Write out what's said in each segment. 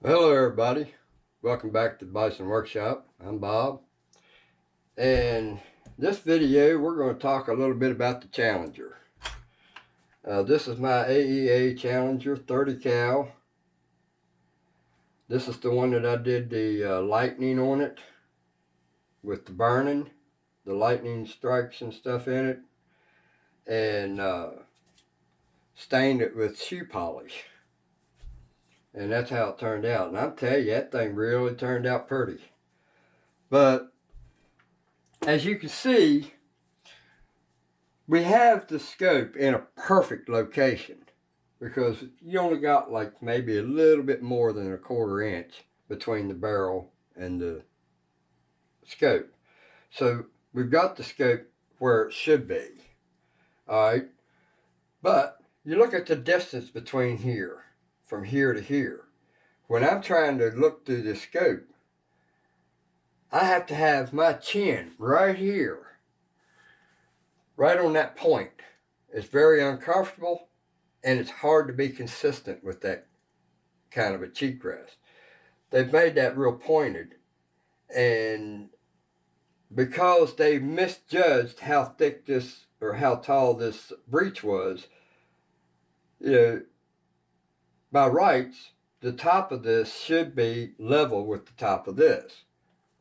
Hello everybody, welcome back to the Bison Workshop. I'm Bob, and this video we're going to talk a little bit about the Challenger. This is my AEA Challenger 30 cal. This is the one that I did the lightning on it with the burning, the lightning strikes and stuff in it, and stained it with shoe polish. And that's how it turned out. And I'll tell you, that thing really turned out pretty. But as you can see, we have the scope in a perfect location because you only got like maybe a little bit more than a 1/4 inch between the barrel and the scope. So we've got the scope where it should be. All right. But you look at the distance between here, from here to here. When I'm trying to look through the scope, I have to have my chin right here, right on that point. It's very uncomfortable, and it's hard to be consistent with that kind of a cheek rest. They've made that real pointed, and because they misjudged how thick this or how tall this breech was, by rights, the top of this should be level with the top of this,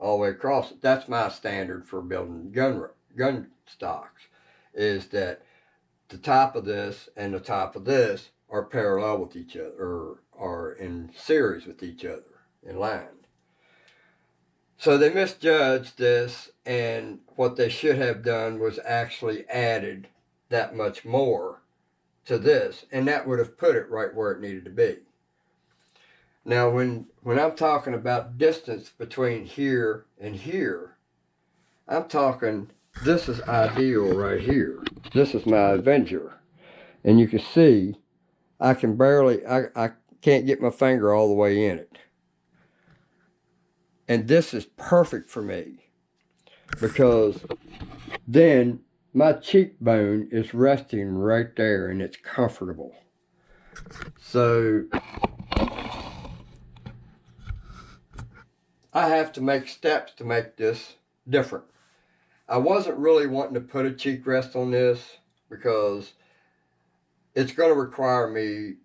all the way across it. That's my standard for building gun stocks, is that the top of this and the top of this are parallel with each other, or are in series with each other, in line. So they misjudged this, and what they should have done was actually added that much more to this, and that would have put it right where it needed to be. Now, when I'm talking about distance between here and here, I'm talking, this is ideal right here. This is my Avenger. And you can see, I can barely, I can't get my finger all the way in it. And this is perfect for me, because then my cheekbone is resting right there and it's comfortable. So I have to make steps to make this different. I wasn't really wanting to put a cheek rest on this because it's going to require me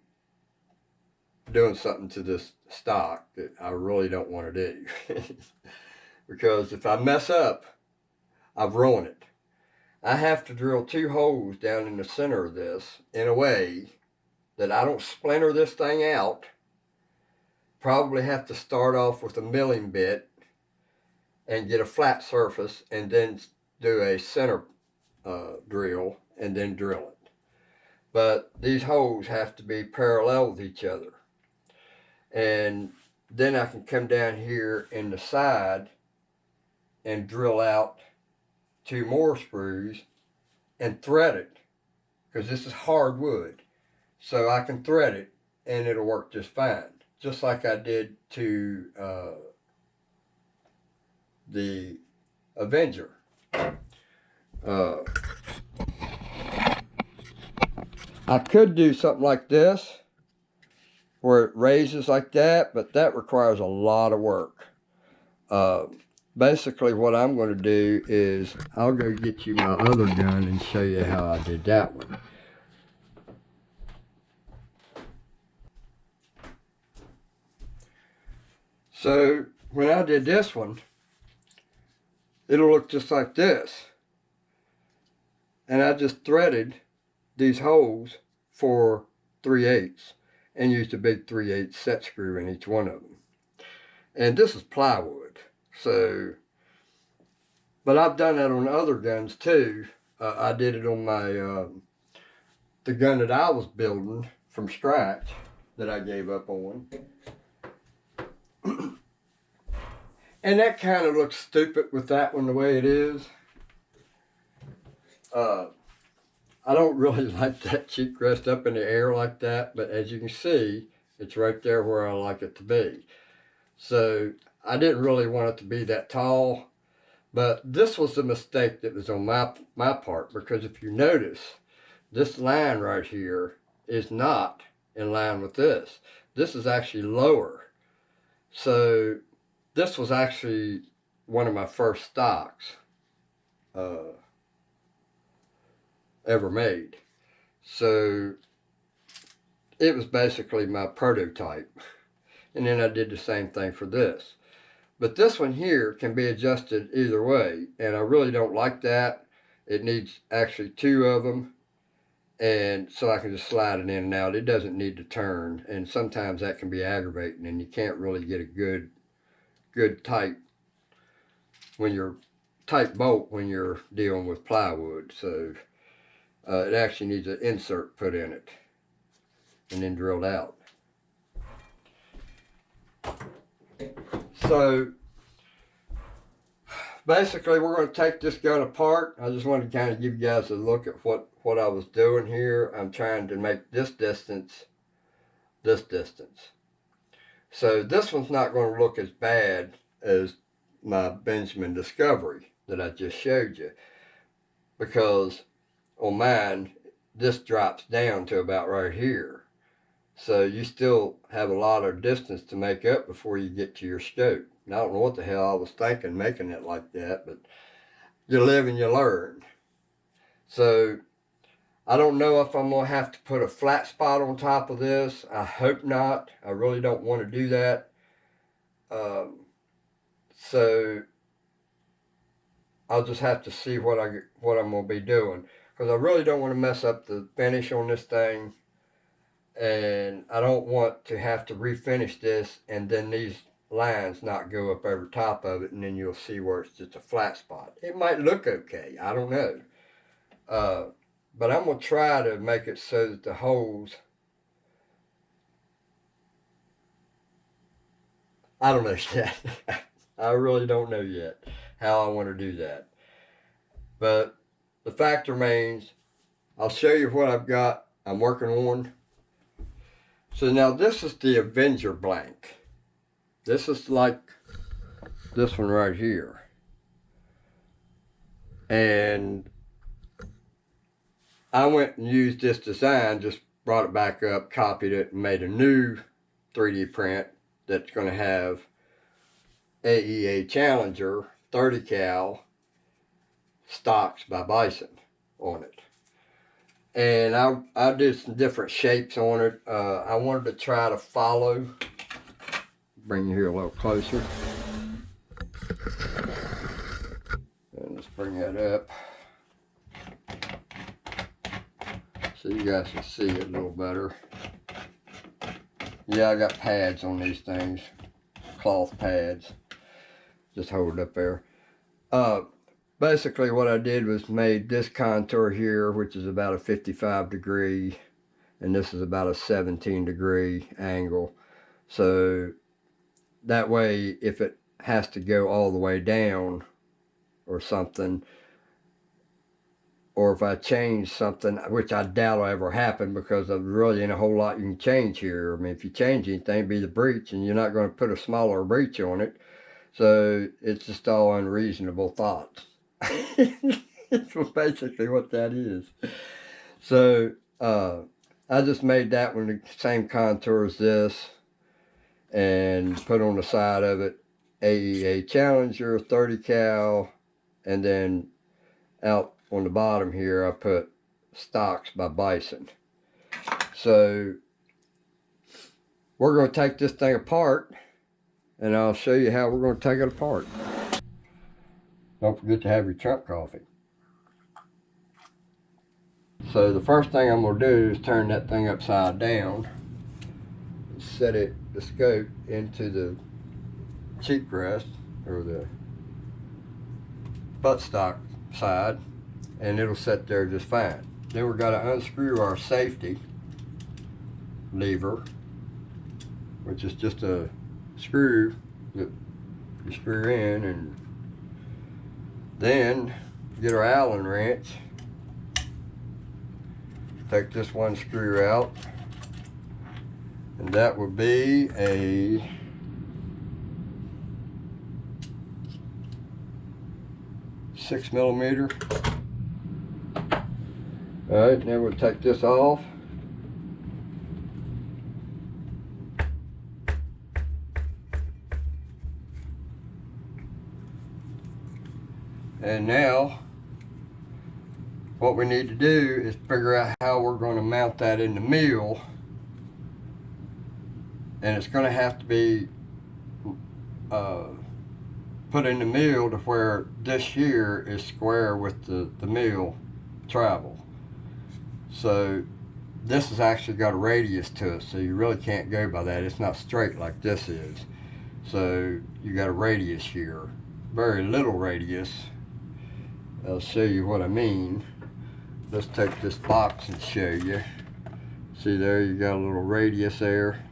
doing something to this stock that I really don't want to do. Because if I mess up, I've ruined it. I have to drill 2 holes down in the center of this in a way that I don't splinter this thing out. Probably have to start off with a milling bit and get a flat surface, and then do a center drill, and then drill it. But these holes have to be parallel with each other. And then I can come down here in the side and drill out 2 more screws and thread it, because this is hardwood. So I can thread it and it'll work just fine. Just like I did to the Avenger. I could do something like this, where it raises like that, but that requires a lot of work. Basically what I'm going to do is, I'll go get you my other gun and show you how I did that one. So when I did this one, it'll look just like this. And I just threaded these holes for 3/8 and used a big 3/8 set screw in each one of them. And this is plywood. So, but I've done that on other guns too. I did it on my, the gun that I was building from scratch that I gave up on. And that kind of looks stupid with that one the way it is. I don't really like that cheek rest up in the air like that, but as you can see, it's right there where I like it to be. So I didn't really want it to be that tall, but this was the mistake that was on my part, because if you notice, this line right here is not in line with this. This is actually lower. So this was actually one of my first stocks ever made. So it was basically my prototype. And then I did the same thing for this. But this one here can be adjusted either way, and I really don't like that. It needs actually two of them, and so I can just slide it in and out. It doesn't need to turn, and sometimes that can be aggravating, and you can't really get a good tight bolt when you're dealing with plywood. So it actually needs an insert put in it and then drilled out. So basically we're going to take this gun apart. I just wanted to kind of give you guys a look at what I was doing here. I'm trying to make this distance. So this one's not going to look as bad as my Benjamin Discovery that I just showed you, because on mine this drops down to about right here. So you still have a lot of distance to make up before you get to your scope. And I don't know what the hell I was thinking making it like that, but you live and you learn. So I don't know if I'm going to have to put a flat spot on top of this. I hope not. I really don't want to do that. So I'll just have to see what I'm going to be doing, because I really don't want to mess up the finish on this thing. And I don't want to have to refinish this and then these lines not go up over top of it, and then you'll see where it's just a flat spot. It might look okay, I don't know. But I'm going to try to make it so that the holes, I don't know yet. I really don't know yet how I want to do that. But the fact remains, I'll show you what I've got I'm working on. So now this is the Avenger blank. This is like this one right here. And I went and used this design, just brought it back up, copied it, and made a new 3D print that's going to have AEA Challenger 30 cal stocks by Bison on it. And I did some different shapes on it. I wanted to try to follow. Bring you here a little closer. And let's bring that up so you guys can see it a little better. Yeah, I got pads on these things, cloth pads. Just hold it up there. Basically what I did was made this contour here, which is about a 55 degree, and this is about a 17 degree angle. So that way, if it has to go all the way down or something, or if I change something, which I doubt will ever happen because there really ain't a whole lot you can change here. I mean, if you change anything, it'd be the breech, and you're not going to put a smaller breech on it. So it's just all unreasonable thoughts. It's basically what that is. So I just made that one the same contour as this, and put on the side of it AEA Challenger 30 cal, and then out on the bottom here I put stocks by Bison. So we're going to take this thing apart, and I'll show you how we're going to take it apart. Don't forget to have your trunk coffee. So the first thing I'm going to do is turn that thing upside down and set the scope into the cheek rest, or the buttstock side, and it'll sit there just fine. Then we've got to unscrew our safety lever, which is just a screw that you screw in, and then get our Allen wrench, take this one screw out, and that would be a 6mm. Alright, now we'll take this off. And now what we need to do is figure out how we're going to mount that in the mill. And it's going to have to be put in the mill to where this here is square with the mill travel. So this has actually got a radius to it, so you really can't go by that. It's not straight like this is. So you got a radius here, very little radius. I'll show you what I mean. Let's take this box and show you. See there, you got a little radius there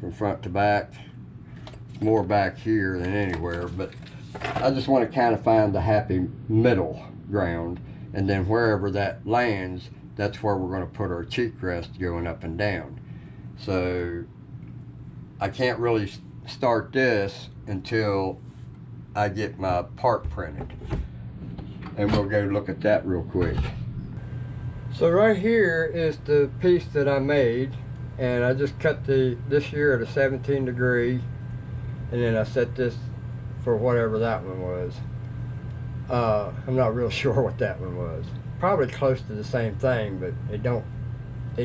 from front to back. More back here than anywhere, but I just want to kind of find the happy middle ground, and then wherever that lands, that's where we're going to put our cheek rest going up and down. So I can't really start this until I get my part printed, and we'll go look at that real quick. So right here is the piece that I made, and I just cut this here at a 17 degree, and then I set this for whatever that one was. I'm not real sure what that one was. Probably close to the same thing, but it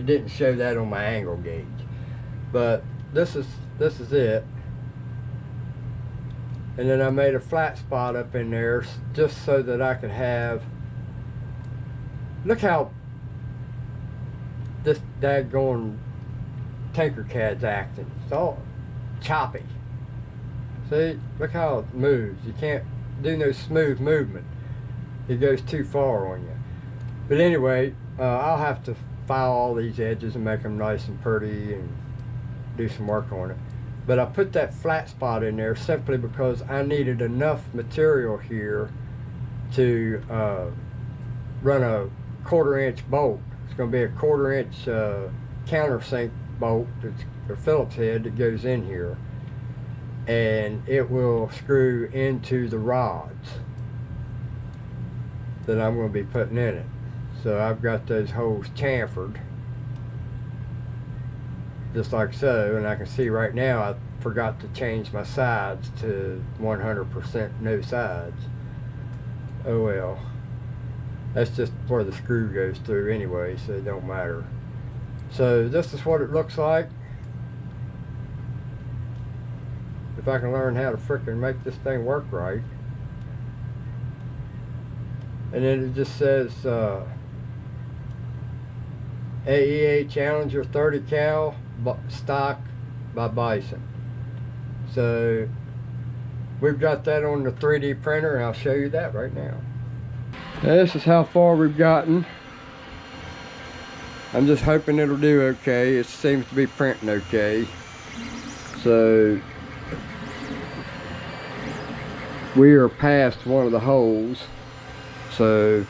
didn't show that on my angle gauge. But this is it. And then I made a flat spot up in there just so that I could have, look how this daggone Tinkercad's acting. It's all choppy. See, look how it moves. You can't do no smooth movement. It goes too far on you. But anyway, I'll have to file all these edges and make them nice and pretty and do some work on it. But I put that flat spot in there simply because I needed enough material here to run a 1/4 inch bolt. It's going to be a 1/4 inch countersink bolt, or Phillips head, that goes in here. And it will screw into the rods that I'm going to be putting in it. So I've got those holes chamfered just like so, and I can see right now I forgot to change my sides to 100% no sides. Oh well, that's just where the screw goes through anyway, so it don't matter. So this is what it looks like. If I can learn how to frickin' make this thing work right. And then it just says AEA Challenger 30 cal stock by Bison. So we've got that on the 3D printer, and I'll show you that right now. This is how far we've gotten. I'm just hoping it'll do okay. It seems to be printing okay. So we are past one of the holes, so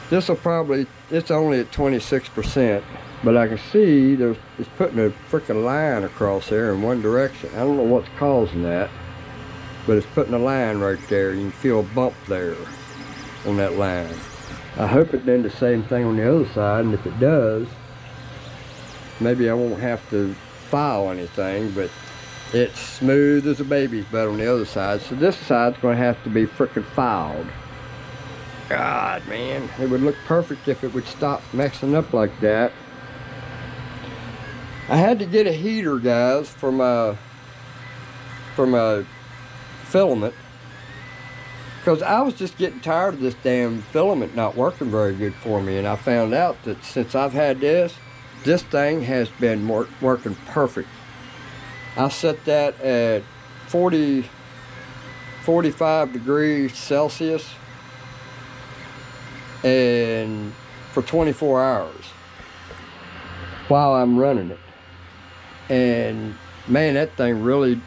this will probably, it's only at 26%, but I can see it's putting a freaking line across there in one direction. I don't know what's causing that, but it's putting a line right there. You can feel a bump there on that line. I hope it did the same thing on the other side, and if it does, maybe I won't have to file anything, but it's smooth as a baby's butt on the other side. So this side's going to have to be frickin' filed. God, man, it would look perfect if it would stop messing up like that. I had to get a heater, guys, for my filament, because I was just getting tired of this damn filament not working very good for me, and I found out that since I've had this thing has been working perfect. I set that at 45 degrees Celsius and for 24 hours while I'm running it. And man, that thing really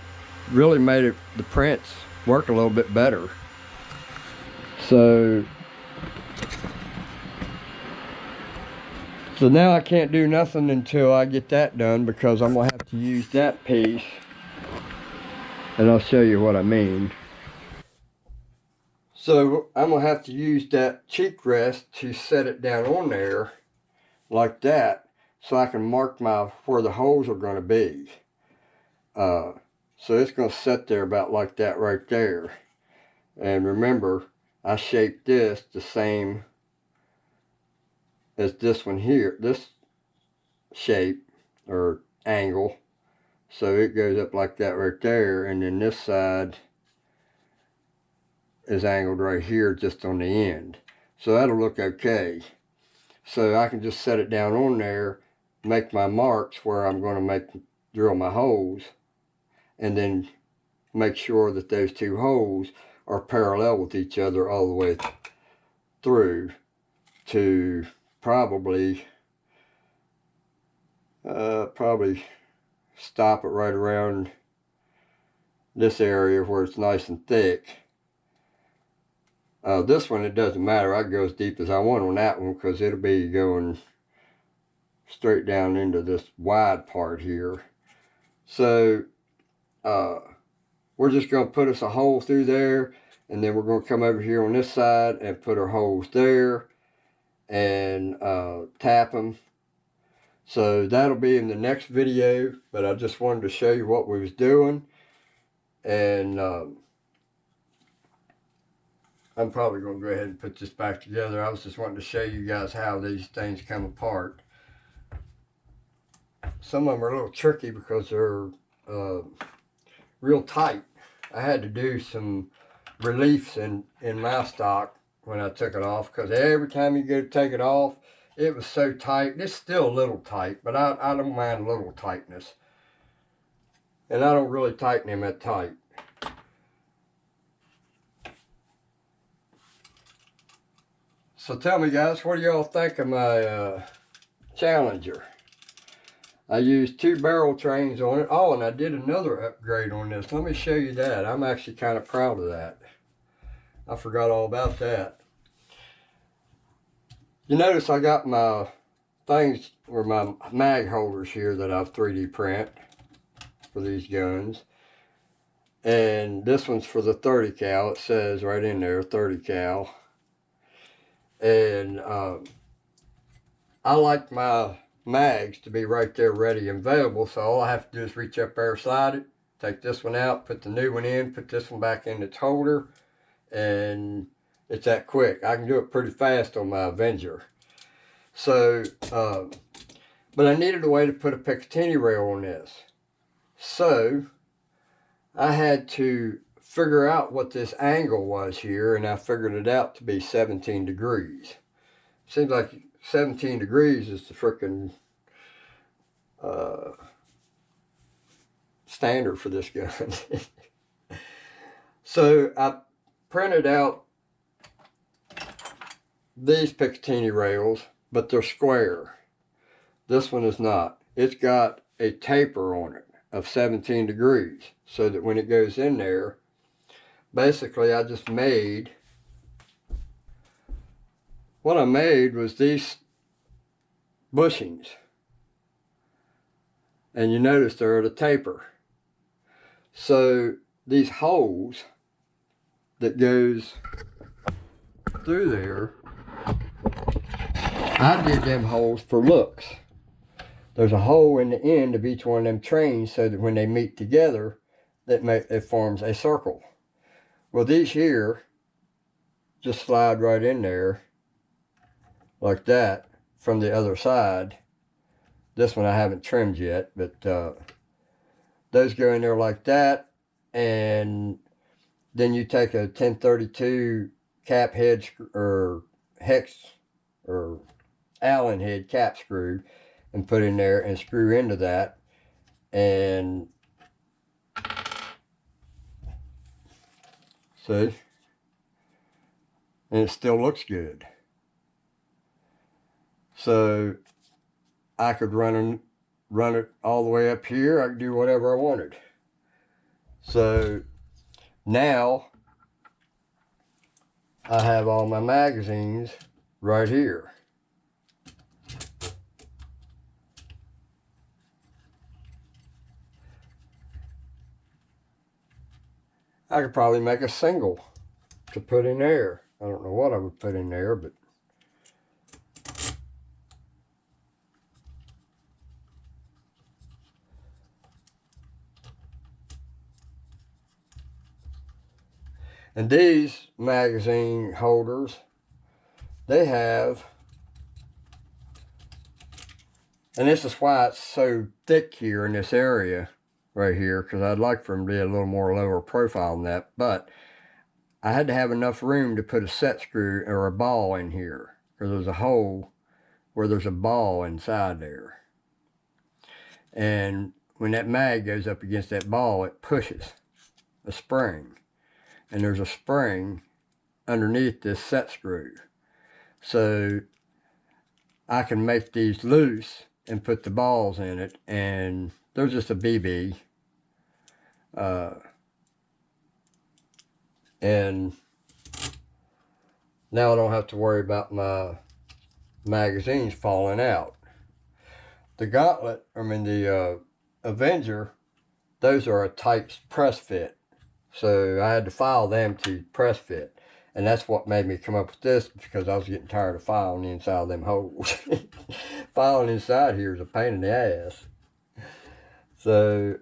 made the prints work a little bit better. So now I can't do nothing until I get that done, because I'm gonna have to use that piece, and I'll show you what I mean. So I'm gonna have to use that cheek rest to set it down on there like that, so I can mark where the holes are gonna be. So it's gonna sit there about like that right there. And remember, I shaped this the same as this one here, this shape or angle. So it goes up like that right there, and then this side is angled right here just on the end. So that'll look okay. So I can just set it down on there, make my marks where I'm going to drill my holes, and then make sure that those two holes are parallel with each other all the way through to probably stop it right around this area where it's nice and thick. This one, it doesn't matter. I can go as deep as I want on that one because it'll be going straight down into this wide part here. So we're just going to put us a hole through there, and then we're going to come over here on this side and put our holes there and tap them. So that'll be in the next video, but I just wanted to show you what we was doing. And I'm probably going to go ahead and put this back together. I was just wanting to show you guys how these things come apart. Some of them are a little tricky because they're real tight. I had to do some reliefs in my stock when I took it off, because every time you go to take it off, it was so tight. It's still a little tight, but I don't mind a little tightness. And I don't really tighten them that tight. So tell me, guys, what do y'all think of my Challenger? I used 2 barrel trains on it. Oh, and I did another upgrade on this. Let me show you that. I'm actually kind of proud of that. I forgot all about that. You notice I got my things, or my mag holders here that I've 3D print for these guns. And this one's for the 30 cal. It says right in there, 30 cal. And I like my mags to be right there ready and available, so all I have to do is reach up there, slide it, take this one out, put the new one in, put this one back in its holder, and it's that quick. I can do it pretty fast on my Avenger. So, but I needed a way to put a Picatinny rail on this. So, I had to figure out what this angle was here, and I figured it out to be 17 degrees. Seems like 17 degrees is the frickin' standard for this gun. So I printed out these Picatinny rails, but they're square. This one is not. It's got a taper on it of 17 degrees, so that when it goes in there, basically I just made, what I made was these bushings. And you notice they're at a taper. So these holes that goes through there, I did them holes for looks. There's a hole in the end of each one of them trains so that when they meet together, it forms a circle. Well, these here just slide right in there like that from the other side. This one I haven't trimmed yet, but those go in there like that. And then you take a 1032 cap head or hex or Allen head cap screw and put in there and screw into that, and see, and it still looks good. So I could run it all the way up here. I could do whatever I wanted. So now I have all my magazines right here. I could probably make a single to put in there. I don't know what I would put in there, but And these magazine holders, they have, and this is why it's so thick here in this area right here, because I'd like for them to be a little more lower profile than that, but I had to have enough room to put a set screw or a ball in here, because there's a hole where there's a ball inside there. And when that mag goes up against that ball, it pushes a spring. And there's a spring underneath this set screw. So I can make these loose and put the balls in it, and they're just a BB. And now I don't have to worry about my magazines falling out. The Gauntlet, the Avenger, those are a tight press fit. So I had to file them to press fit. And that's what made me come up with this, because I was getting tired of filing the inside of them holes. Filing inside here is a pain in the ass. So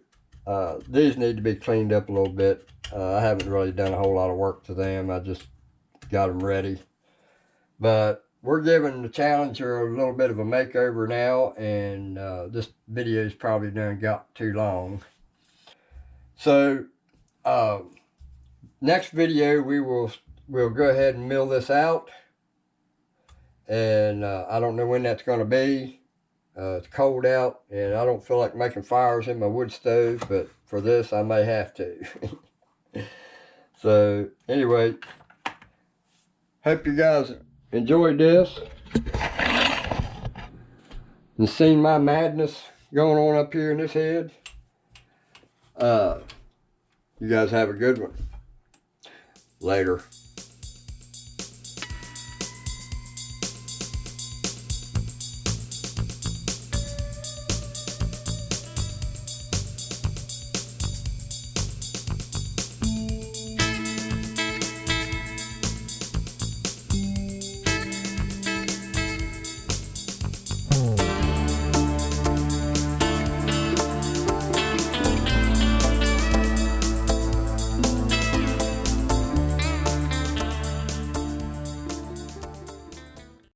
these need to be cleaned up a little bit. I haven't really done a whole lot of work to them. I just got them ready. But we're giving the Challenger a little bit of a makeover now, and this video's probably done got too long. So next video we'll go ahead and mill this out, and I don't know when that's going to be. It's cold out, and I don't feel like making fires in my wood stove, but for this I may have to. So anyway, hope you guys enjoyed this and seen my madness going on up here in this head. You guys have a good one. Later.